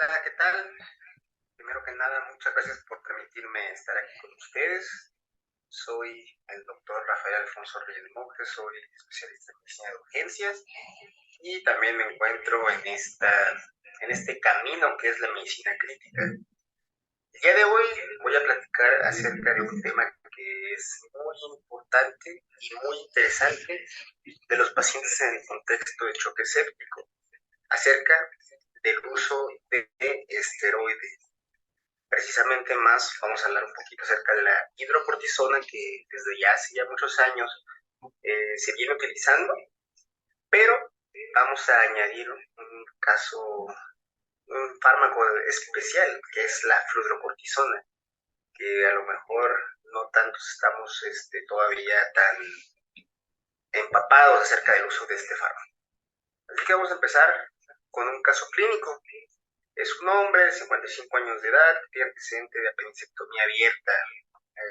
Hola, ¿qué tal? Primero que nada, muchas gracias por permitirme estar aquí con ustedes. Soy el doctor Rafael Alfonso Reyes Monjes, soy especialista en medicina de urgencias y también me encuentro en este camino que es la medicina crítica. El día de hoy voy a platicar acerca de un tema que es muy importante y muy interesante de los pacientes en el contexto de choque séptico, acerca del uso de esteroides. Precisamente más vamos a hablar un poquito acerca de la hidrocortisona que desde ya hace ya muchos años se viene utilizando, pero vamos a añadir un caso, un fármaco especial que es la fludrocortisona, que a lo mejor no tantos estamos todavía tan empapados acerca del uso de este fármaco. Así que vamos a empezar con un caso clínico. Es un hombre de 55 años de edad, que tiene antecedente de apendicectomía abierta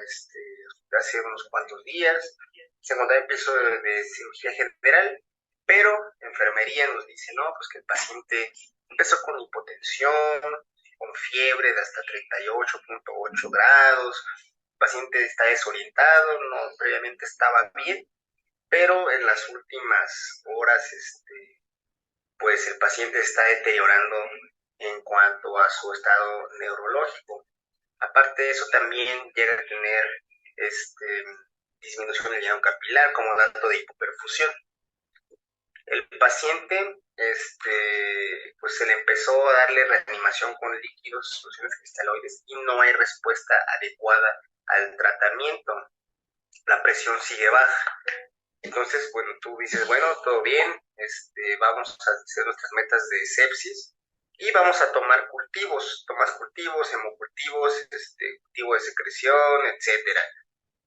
este, hace unos cuantos días. Se encontraba en piso de cirugía general, pero enfermería nos dice, no, pues que el paciente empezó con hipotensión, con fiebre de hasta 38.8 grados, el paciente está desorientado, no, previamente estaba bien, pero en las últimas horas, pues el paciente está deteriorando en cuanto a su estado neurológico. Aparte de eso, también llega a tener este, disminución del llano capilar como dato de hipoperfusión. El paciente, pues se le empezó a darle reanimación con líquidos, soluciones cristaloides, y no hay respuesta adecuada al tratamiento. La presión sigue baja. Entonces, bueno, tú dices, bueno, todo bien, vamos a hacer nuestras metas de sepsis y vamos a tomar cultivos, tomas cultivos, hemocultivos, cultivo de secreción, etcétera.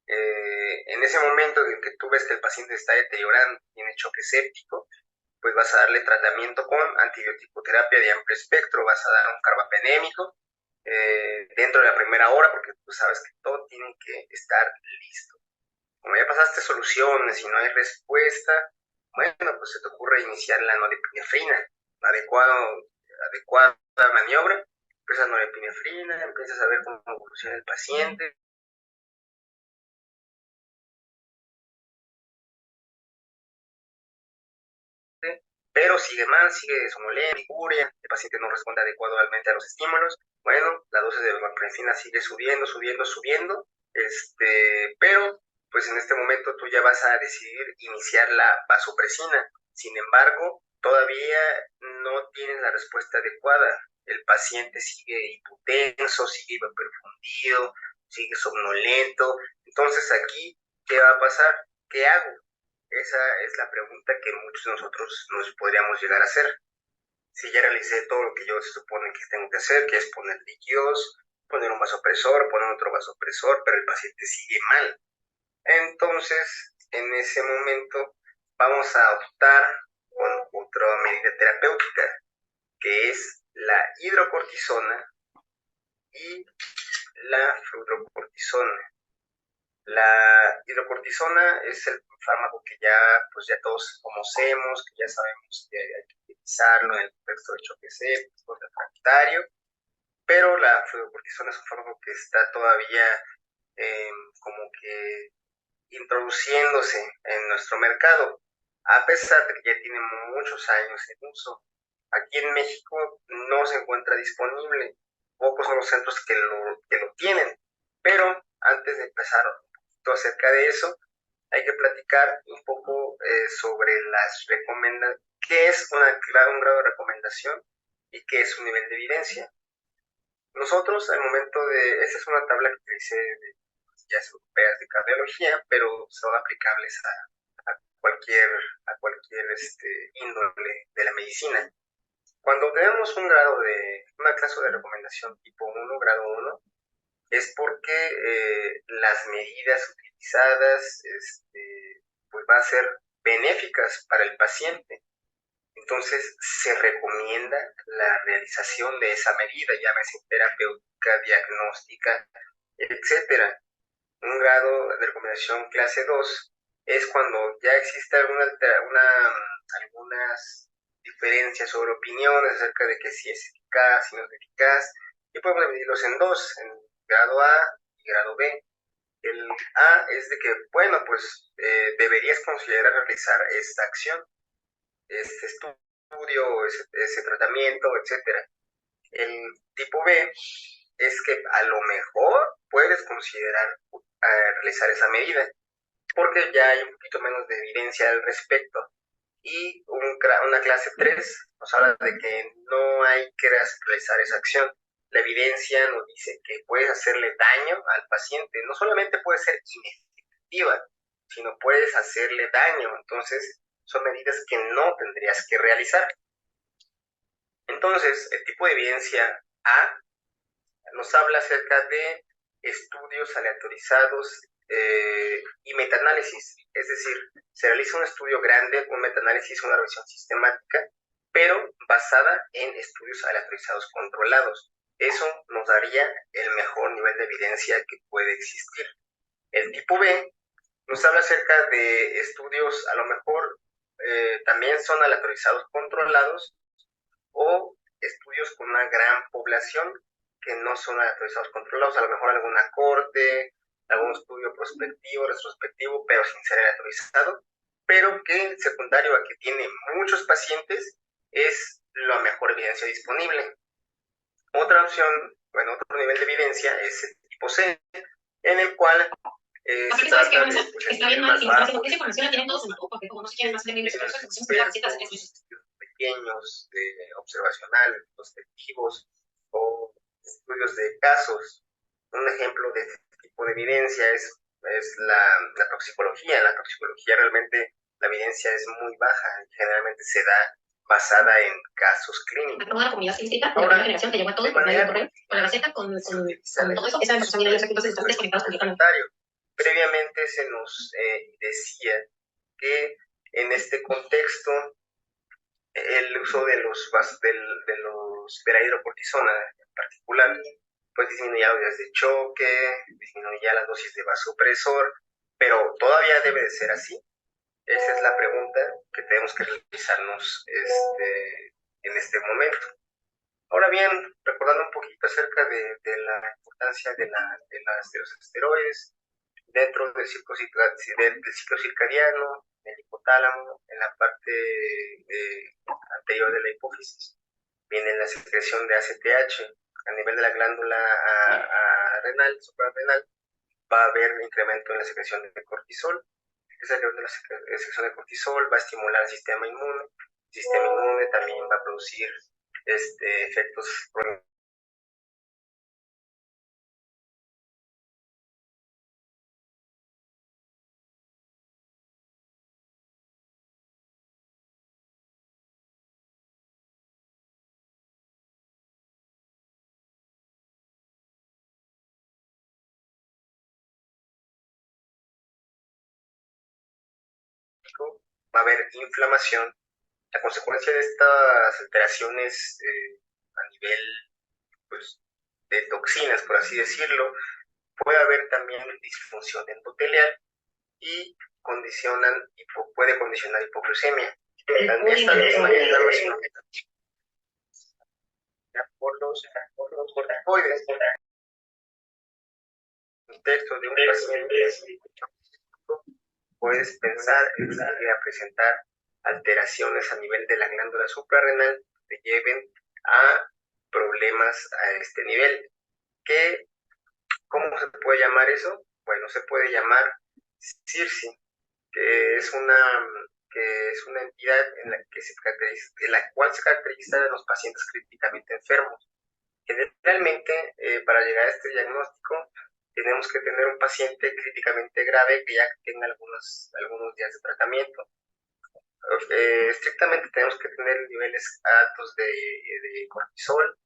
En ese momento en que tú ves que el paciente está deteriorando, tiene choque séptico, pues vas a darle tratamiento con antibioticoterapia de amplio espectro, vas a dar un carbapenémico dentro de la primera hora, porque tú sabes que todo tiene que estar listo. Como ya pasaste soluciones y no hay respuesta, bueno, pues se te ocurre iniciar la norepinefrina, adecuada maniobra, empiezas norepinefrina, empiezas a ver cómo evoluciona el paciente, pero sigue mal, sigue somnolencia, liguria, el paciente no responde adecuadamente a los estímulos. Bueno, la dosis de norepinefrina sigue subiendo, subiendo, subiendo, pero pues en este momento tú ya vas a decidir iniciar la vasopresina. Sin embargo, todavía no tienes la respuesta adecuada. El paciente sigue hipotenso, sigue hiperfundido, sigue somnolento. Entonces aquí, ¿qué va a pasar? ¿Qué hago? Esa es la pregunta que muchos de nosotros nos podríamos llegar a hacer. Si ya realicé todo lo que yo se supone que tengo que hacer, que es poner líquidos, poner un vasopresor, poner otro vasopresor, pero el paciente sigue mal. Entonces, en ese momento, vamos a optar con otra medida terapéutica, que es la hidrocortisona y la fludrocortisona. La hidrocortisona es el fármaco que ya, pues ya todos conocemos, que ya sabemos que hay que utilizarlo en el contexto de choque séptico, refractario, pero la fluorocortisona es un fármaco que está todavía como que introduciéndose en nuestro mercado, a pesar de que ya tiene muchos años en uso. Aquí en México no se encuentra disponible, pocos son los centros que lo tienen, pero antes de empezar un poquito acerca de eso, hay que platicar un poco sobre las recomendaciones, qué es un grado de recomendación y qué es un nivel de evidencia. Nosotros, al momento esta es una tabla que utilicé de guías europeas de cardiología, pero son aplicables a cualquier, índole de la medicina. Cuando tenemos una clase de recomendación tipo 1, grado 1, es porque las medidas utilizadas pues va a ser benéficas para el paciente. Entonces se recomienda la realización de esa medida, llámese terapéutica, diagnóstica, etcétera. Un grado de recomendación clase 2 es cuando ya existe algunas diferencias sobre opiniones acerca de que si es eficaz, si no es eficaz, y podemos dividirlos en dos, en grado A y grado B. El A es de que, bueno, pues deberías considerar realizar esta acción, este estudio, ese tratamiento, etcétera. El tipo B es que a lo mejor puedes considerar realizar esa medida, porque ya hay un poquito menos de evidencia al respecto. Y una clase 3 nos habla de que no hay que realizar esa acción. La evidencia nos dice que puedes hacerle daño al paciente. No solamente puede ser inefectiva, sino puedes hacerle daño. Entonces, son medidas que no tendrías que realizar. Entonces, el tipo de evidencia A nos habla acerca de estudios aleatorizados y metaanálisis. Es decir, se realiza un estudio grande, un metaanálisis, una revisión sistemática, pero basada en estudios aleatorizados controlados. Eso nos daría el mejor nivel de evidencia que puede existir. El tipo B nos habla acerca de estudios, a lo mejor también son aleatorizados controlados, o estudios con una gran población que no son aleatorizados controlados, a lo mejor alguna corte, algún estudio prospectivo, retrospectivo, pero sin ser aleatorizado, pero que secundario a que tiene muchos pacientes es la mejor evidencia disponible. Otra opción, bueno, otro nivel de evidencia es el tipo C, en el cual se trata de está bien mal, esa información la tienen todos en la boca, porque como no se quieren más leer pequeños, observacionales, prospectivos o estudios de casos. Un ejemplo de este tipo de evidencia es la toxicología. En la toxicología realmente la evidencia es muy baja y generalmente se da basada en casos clínicos. A toda la comunidad científica de la primera generación que llegó a todos por medio del correo, con la receta, con todo eso, esa información ya entonces están desconectados completamente. Previamente se nos decía que en este contexto el uso de la hidrocortisona en particular pues disminuía los días de choque, disminuía las dosis de vasopresor, pero todavía debe de ser así. Esa es la pregunta que tenemos que realizarnos en este momento. Ahora bien, recordando un poquito acerca de la importancia de los esteroides dentro del ciclo circadiano, en el hipotálamo, en la parte anterior de la hipófisis, viene la secreción de ACTH. A nivel de la glándula renal, suprarrenal, va a haber un incremento en la secreción de cortisol. Esa secreción de cortisol va a estimular el sistema inmune. El sistema inmune también va a producir efectos va a haber inflamación. La consecuencia de estas alteraciones a nivel pues, de toxinas, por así decirlo, puede haber también disfunción endotelial y puede condicionar hipoglucemia. Esta misma inflamación por los corticoides, en el contexto de un paciente, puedes pensar en que a presentar alteraciones a nivel de la glándula suprarrenal que te lleven a problemas a este nivel. ¿Cómo se puede llamar eso? Bueno, se puede llamar CIRSI, que es una entidad en la cual se caracteriza de los pacientes críticamente enfermos. Generalmente, para llegar a este diagnóstico, tenemos que tener un paciente críticamente grave que ya tenga algunos días de tratamiento. Estrictamente tenemos que tener niveles altos de cortisol,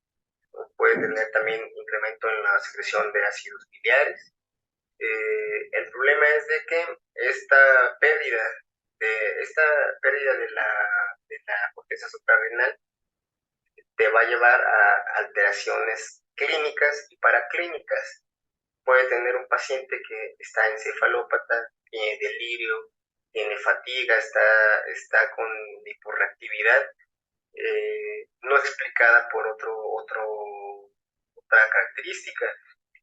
puede tener también incremento en la secreción de ácidos biliares. El problema es de que esta pérdida de la corteza suprarrenal te va a llevar a alteraciones clínicas y paraclínicas. Puede tener un paciente que está encefalópata, tiene delirio, tiene fatiga, está con hiporreactividad no explicada por otra característica.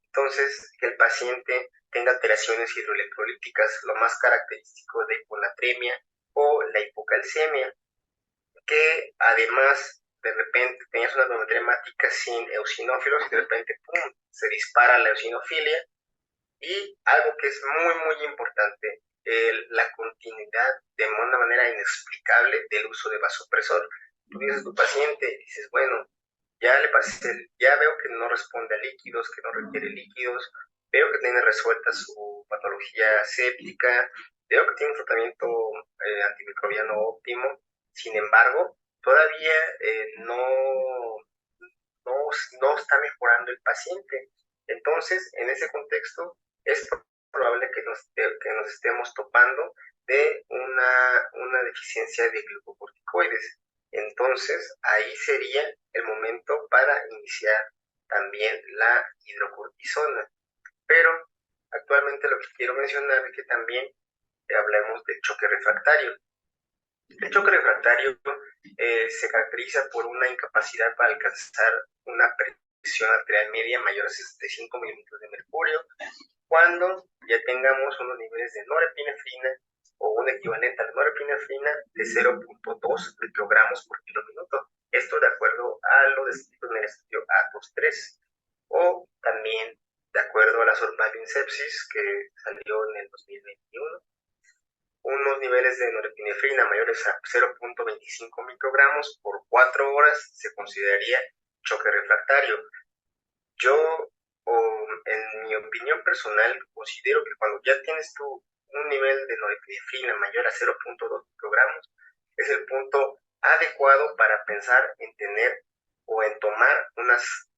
Entonces, que el paciente tenga alteraciones hidroelectrolíticas, lo más característico de hiponatremia o la hipocalcemia, que además de repente tenías una atometría hemática sin eosinófilos y de repente ¡pum!, se dispara la eosinofilia. Y algo que es muy, muy importante, la continuidad de una manera inexplicable del uso de vasopresor. Tú dices a tu paciente, dices, bueno, ya le pasé, ya veo que no responde a líquidos, que no requiere líquidos, veo que tiene resuelta su patología séptica, veo que tiene un tratamiento antimicrobiano óptimo. Sin embargo, todavía no está mejorando el paciente. Entonces, en ese contexto, es probable que nos estemos topando de una deficiencia de glucocorticoides. Entonces, ahí sería el momento para iniciar también la hidrocortisona. Pero actualmente lo que quiero mencionar es que también hablemos del choque refractario. El choque refractario se caracteriza por una incapacidad para alcanzar una presión arterial media mayor a 65 milímetros de mercurio, cuando ya tengamos unos niveles de norepinefrina o un equivalente a la norepinefrina de 0.2 microgramos por kilo minuto. Esto de acuerdo a lo descrito en el estudio ATOS-3, o también de acuerdo a la Surviving Sepsis que salió en el 2021. Unos niveles de norepinefrina mayores a 0.25 microgramos por 4 horas se consideraría choque refractario. Yo, en mi opinión personal, considero que cuando ya tienes tú un nivel de norepinefrina mayor a 0.2 microgramos, es el punto adecuado para pensar en tener o en tomar unas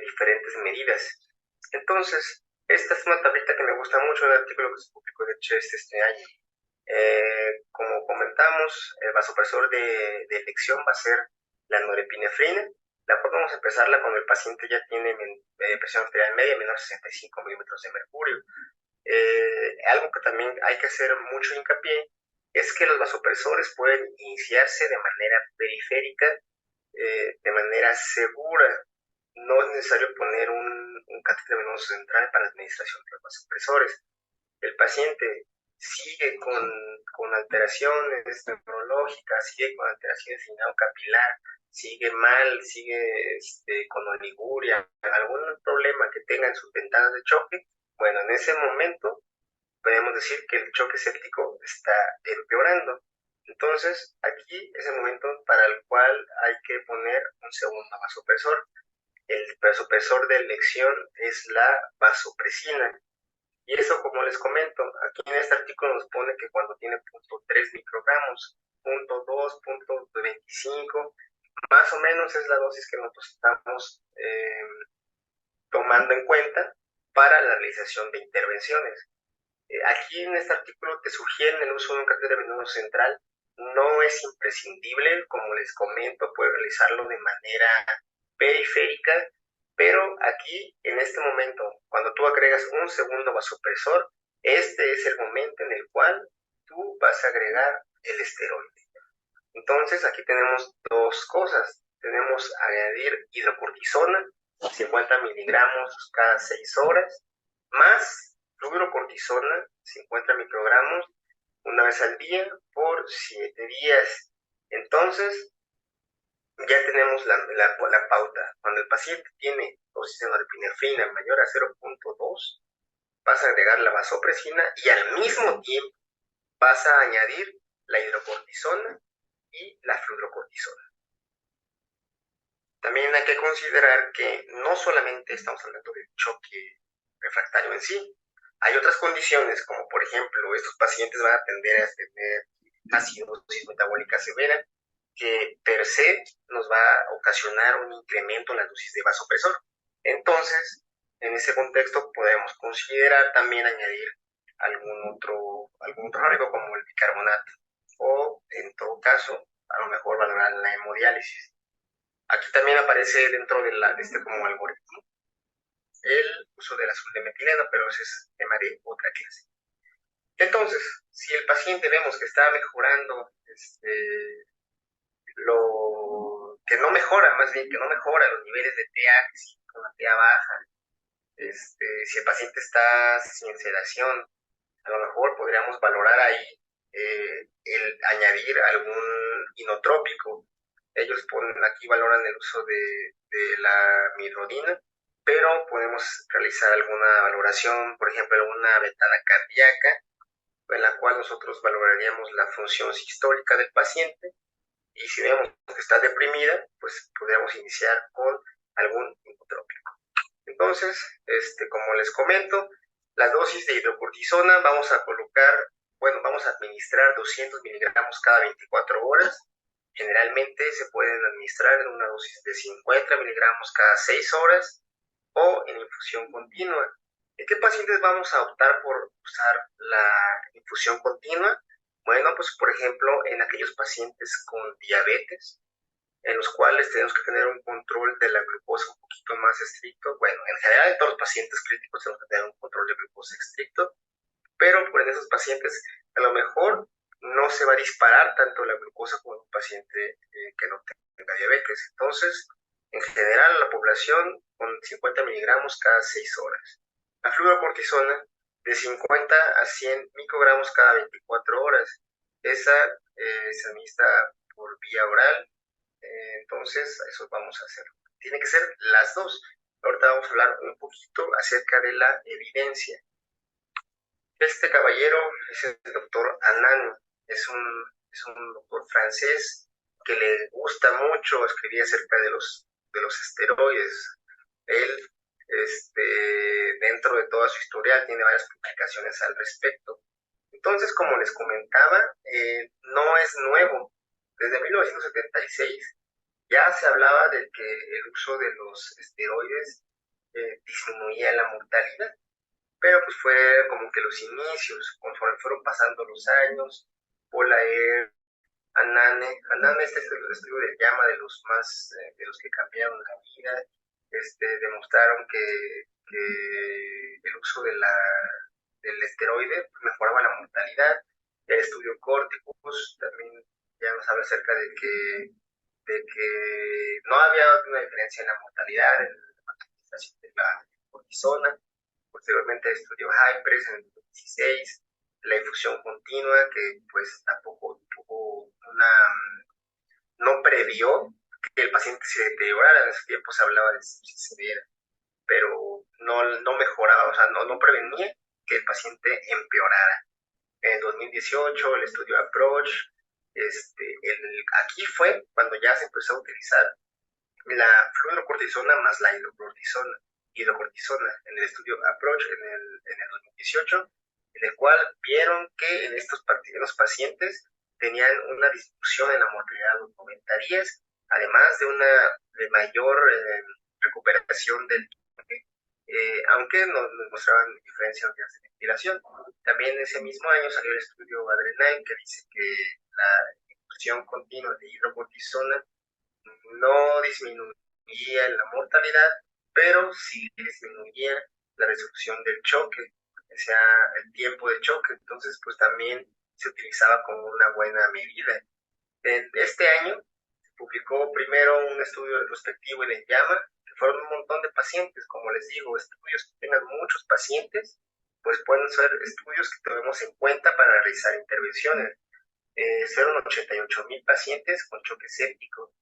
diferentes medidas. Entonces, esta es una tablita que me gusta mucho, el artículo que se publicó de CHEST este año. Como comentamos, el vasopresor de elección va a ser la norepinefrina. La podemos empezarla cuando el paciente ya tiene presión arterial media menor a 65 milímetros de mercurio. Algo que también hay que hacer mucho hincapié es que los vasopresores pueden iniciarse de manera periférica, de manera segura. No es necesario poner un catéter venoso central para la administración de los vasopresores. El paciente sigue con alteraciones neurológicas, sigue con alteraciones de llenado capilar, sigue mal, sigue con oliguria, algún problema que tenga en sus ventanas de choque, bueno, en ese momento podemos decir que el choque séptico está empeorando. Entonces, aquí es el momento para el cual hay que poner un segundo vasopresor. El vasopresor de elección es la vasopresina. Y eso, como les comento, aquí en este artículo nos pone que cuando tiene 0.3 microgramos, 0.2, 0.25, más o menos es la dosis que nosotros estamos tomando en cuenta para la realización de intervenciones. Aquí en este artículo te sugieren el uso de un catéter venoso central. No es imprescindible, como les comento, puede realizarlo de manera periférica, pero aquí, en este momento, cuando tú agregas un segundo vasopresor, este es el momento en el cual tú vas a agregar el esteroide. Entonces, aquí tenemos dos cosas. Tenemos añadir hidrocortisona, 50 miligramos cada 6 horas, más fluorocortisona, 50 microgramos, una vez al día por 7 días. Entonces, ya tenemos la pauta. Cuando el paciente tiene dosis de norepinefrina mayor a 0.2, vas a agregar la vasopresina y al mismo tiempo vas a añadir la hidrocortisona y la fluorocortisona. También hay que considerar que no solamente estamos hablando del choque refractario en sí, hay otras condiciones, como por ejemplo, estos pacientes van a tender a tener acidosis metabólica severa, que per se nos va a ocasionar un incremento en la dosis de vasopresor. Entonces, en ese contexto podemos considerar también añadir algún otro fármaco como el bicarbonato, o en todo caso, a lo mejor valorar la hemodiálisis. Aquí también aparece dentro de este como algoritmo el uso del azul de metileno, pero ese es tema de otra clase. Entonces, si el paciente vemos que está mejorando que no mejora, más bien que no mejora los niveles de TA, con la TA baja. Si el paciente está sin sedación, a lo mejor podríamos valorar ahí el añadir algún inotrópico. Ellos aquí valoran el uso de la midrodina, pero podemos realizar alguna valoración, por ejemplo, alguna ventana cardíaca, en la cual nosotros valoraríamos la función sistólica del paciente, y si vemos que está deprimida, pues podríamos iniciar con algún inotrópico. Entonces, como les comento, la dosis de hidrocortisona vamos a administrar 200 miligramos cada 24 horas. Generalmente se pueden administrar en una dosis de 50 miligramos cada 6 horas o en infusión continua. ¿En qué pacientes vamos a optar por usar la infusión continua? Bueno, pues por ejemplo, en aquellos pacientes con diabetes, en los cuales tenemos que tener un control de la glucosa un poquito más estricto. Bueno, en general en todos los pacientes críticos tenemos que tener un control de glucosa estricto, pero en esos pacientes a lo mejor no se va a disparar tanto la glucosa como en un paciente que no tenga diabetes. Entonces, en general, la población con 50 miligramos cada 6 horas. La fluorocortisona de 50 a 100 microgramos cada 24 horas. Esa se administra por vía oral. Entonces, eso vamos a hacer. Tiene que ser las dos. Ahorita vamos a hablar un poquito acerca de la evidencia. Este caballero es el doctor Annan, es un doctor francés que le gusta mucho escribir acerca de los esteroides. Él, dentro de toda su historial, tiene varias publicaciones al respecto. Entonces, como les comentaba, no es nuevo. Desde 1976 ya se hablaba de que el uso de los esteroides disminuía la mortalidad, pero pues fue como que los inicios, conforme fueron pasando los años. Polaer, Anane, este estudio de llama de los más, de los que cambiaron la vida, demostraron que el uso del esteroide mejoraba la mortalidad. El estudio Corticus también ya nos habla acerca de que no había una diferencia en la mortalidad, en la administración de la cortisona. Posteriormente estudió Hypres en el 2016, la infusión continua, que pues tampoco no previó que el paciente se deteriorara. En ese tiempo se hablaba de sepsis severa, pero no mejoraba, o sea, no prevenía que el paciente empeorara. En el 2018 el estudio Approach, aquí fue cuando ya se empezó a utilizar la fluorocortisona más la hidrocortisona en el estudio Approach en el 2018, en el cual vieron que en los pacientes tenían una disminución en la mortalidad de 90 días, además de mayor recuperación del aunque nos mostraban diferencias de ventilación. También ese mismo año salió el estudio Adrenaline, que dice que la infusión continua de hidrocortisona no disminuía la mortalidad, pero sí disminuía la resolución del choque, o sea, el tiempo de choque. Entonces, pues también se utilizaba como una buena medida. En este año se publicó primero un estudio retrospectivo en llama, que fueron un montón de pacientes, como les digo, estudios que tengan muchos pacientes, pues pueden ser estudios que tenemos en cuenta para realizar intervenciones. Fueron 88,000 pacientes con choque séptico.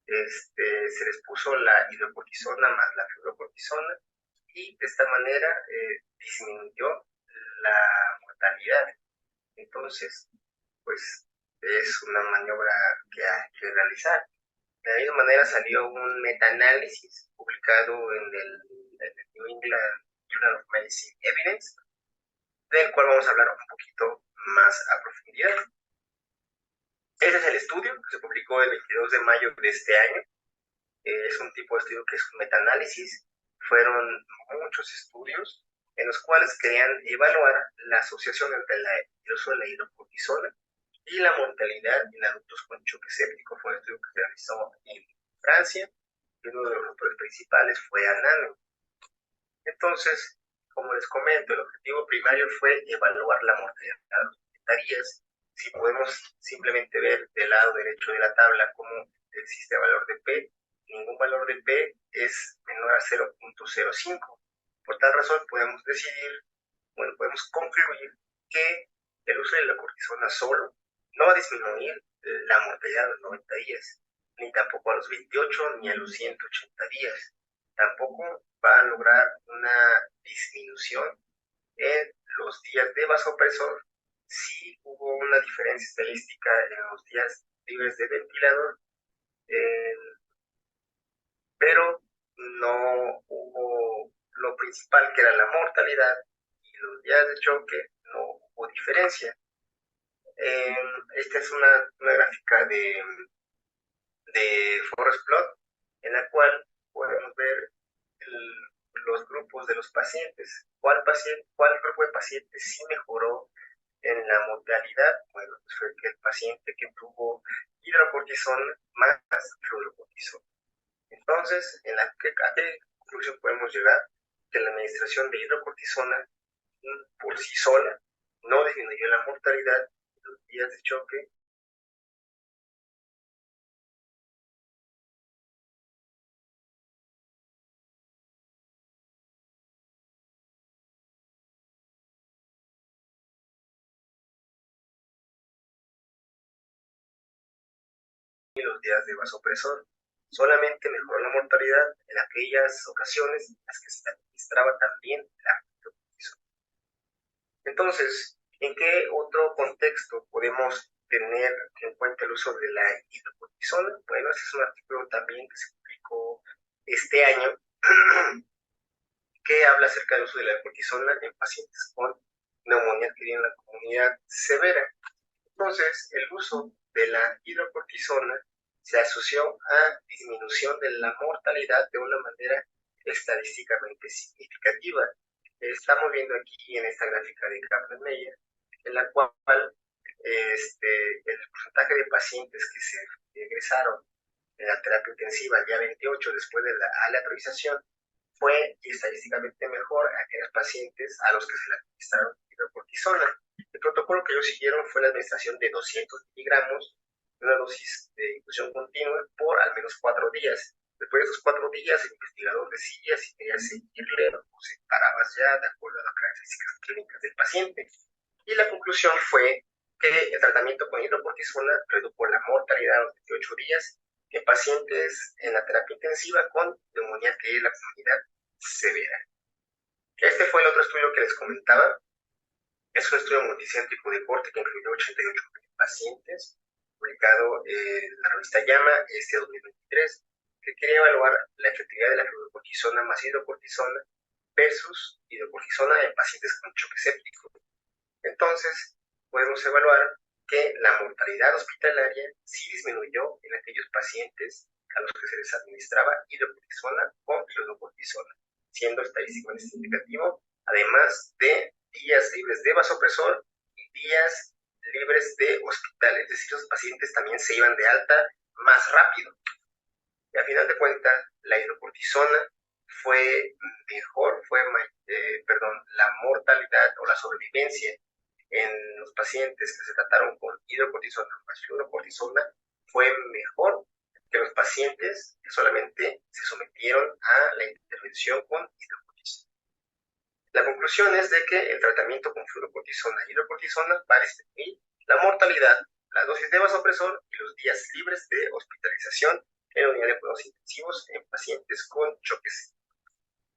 Se les puso la hidrocortisona más la fluorocortisona, y de esta manera disminuyó la mortalidad. Entonces, pues es una maniobra que hay que realizar. De la misma manera salió un metaanálisis publicado en el New England Journal of Medicine Evidence, del cual vamos a hablar un poquito más a profundidad. Este es el estudio que se publicó el 22 de mayo de este año. Es un tipo de estudio que es un metaanálisis. Fueron muchos estudios en los cuales querían evaluar la asociación entre el uso de la hidrocortisona y la mortalidad en adultos con choque séptico. Fue un estudio que se realizó en Francia, y uno de los autores principales fue Annan. Entonces, como les comento, el objetivo primario fue evaluar la mortalidad de los 90 días Si podemos simplemente ver del lado derecho de la tabla cómo existe valor de P, ningún valor de P es menor a 0.05. Por tal razón podemos podemos concluir que el uso de la cortisona solo no va a disminuir la mortalidad a los 90 días, ni tampoco a los 28 ni a los 180 días. Tampoco va a lograr una disminución en los días de vasopresor. Sí hubo una diferencia estadística en los días libres de ventilador, eh, pero no hubo lo principal, que era la mortalidad, y los días de choque no hubo diferencia. Esta es una gráfica de Forest Plot, en la cual podemos ver los grupos de los pacientes. ¿Cuál grupo de pacientes sí mejoró en la mortalidad? Bueno, pues fue el paciente que tuvo hidrocortisona más fluorocortisona. Entonces, ¿a qué conclusión podemos llegar? Que la administración de hidrocortisona por sí sola no disminuyó la mortalidad de los días de choque. Y los días de vasopresor. Solamente mejoró la mortalidad en aquellas ocasiones en las que se administraba también la hidrocortisona. Entonces, ¿en qué otro contexto podemos tener en cuenta el uso de la hidrocortisona? Bueno, este es un artículo también que se publicó este año que habla acerca del uso de la hidrocortisona en pacientes con neumonía adquirida en la comunidad severa. Entonces, el uso de la hidrocortisona se asoció a disminución de la mortalidad de una manera estadísticamente significativa. Estamos viendo aquí en esta gráfica de Kaplan-Meier, en la cual el porcentaje de pacientes que se egresaron en la terapia intensiva el día 28 después de la aleatorización fue estadísticamente mejor a aquellos pacientes a los que se le administraron hidrocortisona. El protocolo que ellos siguieron fue la administración de 200 miligramos, una dosis de infusión continua por al menos 4 días. Después de esos 4 días, el investigador decidía si quería seguirle o se paraba ya de acuerdo a las características clínicas del paciente. Y la conclusión fue que el tratamiento con hidrocortisona redujo la mortalidad a los 28 días en pacientes en la terapia intensiva con neumonía que es la comunidad severa. Este fue el otro estudio que les comentaba. Es un estudio multicéntrico de corte que incluyó 88 pacientes, publicado en la revista JAMA este 2023, que quería evaluar la efectividad de la fluorocortisona más hidrocortisona versus hidrocortisona en pacientes con choque séptico. Entonces, podemos evaluar que la mortalidad hospitalaria sí disminuyó en aquellos pacientes a los que se les administraba hidrocortisona con fluorocortisona, siendo estadísticamente significativo, además de días libres de vasopresor y días libres de hospital. Es decir, los pacientes también se iban de alta más rápido. Y a final de cuentas, la hidrocortisona fue mejor, la mortalidad o la sobrevivencia en los pacientes que se trataron con hidrocortisona más fluorocortisona fue mejor que los pacientes que solamente se sometieron a la intervención con hidrocortisona. La conclusión es de que el tratamiento con fluorocortisona y hidrocortisona va a disminuir la mortalidad, la dosis de vasopresor y los días libres de hospitalización en unidad de cuidados intensivos en pacientes con choques.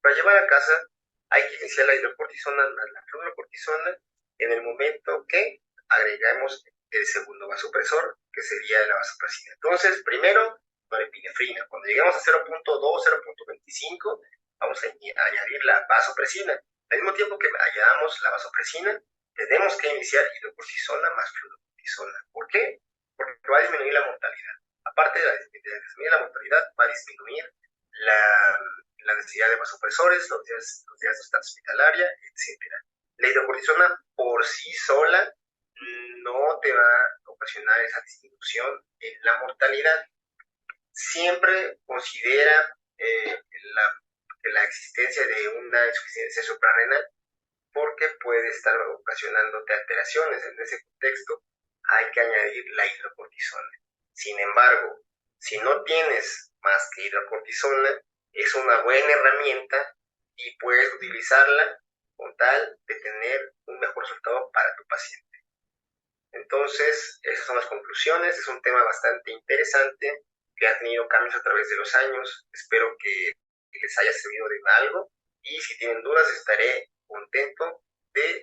Para llevar a casa hay que iniciar la hidrocortisona más la fluorocortisona en el momento que agregamos el segundo vasopresor, que sería la vasopresina. Entonces, primero, norepinefrina. Cuando lleguemos a 0.2, 0.25, vamos a añadir la vasopresina. Al mismo tiempo que añadamos la vasopresina, tenemos que iniciar hidrocortisona más fluorocortisona. ¿Por qué? Porque va a disminuir la mortalidad. Aparte de disminuir la mortalidad, va a disminuir la necesidad de vasopresores, los días de estancia hospitalaria, etc. La hidrocortisona por sí sola no te va a ocasionar esa disminución en la mortalidad. Siempre considera la existencia de una insuficiencia suprarrenal porque puede estar ocasionándote alteraciones. En ese contexto, hay que añadir la hidrocortisona. Sin embargo, si no tienes más que hidrocortisona, es una buena herramienta y puedes utilizarla con tal de tener un mejor resultado para tu paciente. Entonces, esas son las conclusiones. Es un tema bastante interesante que ha tenido cambios a través de los años. Espero que les haya servido de algo y si tienen dudas estaré contento de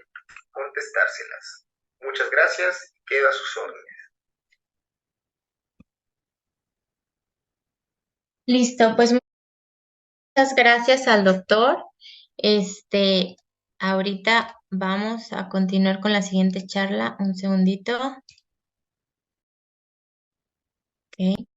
contestárselas. Muchas gracias y quedo a sus órdenes. Listo, pues muchas gracias al doctor. Ahorita vamos a continuar con la siguiente charla. Un segundito. Ok.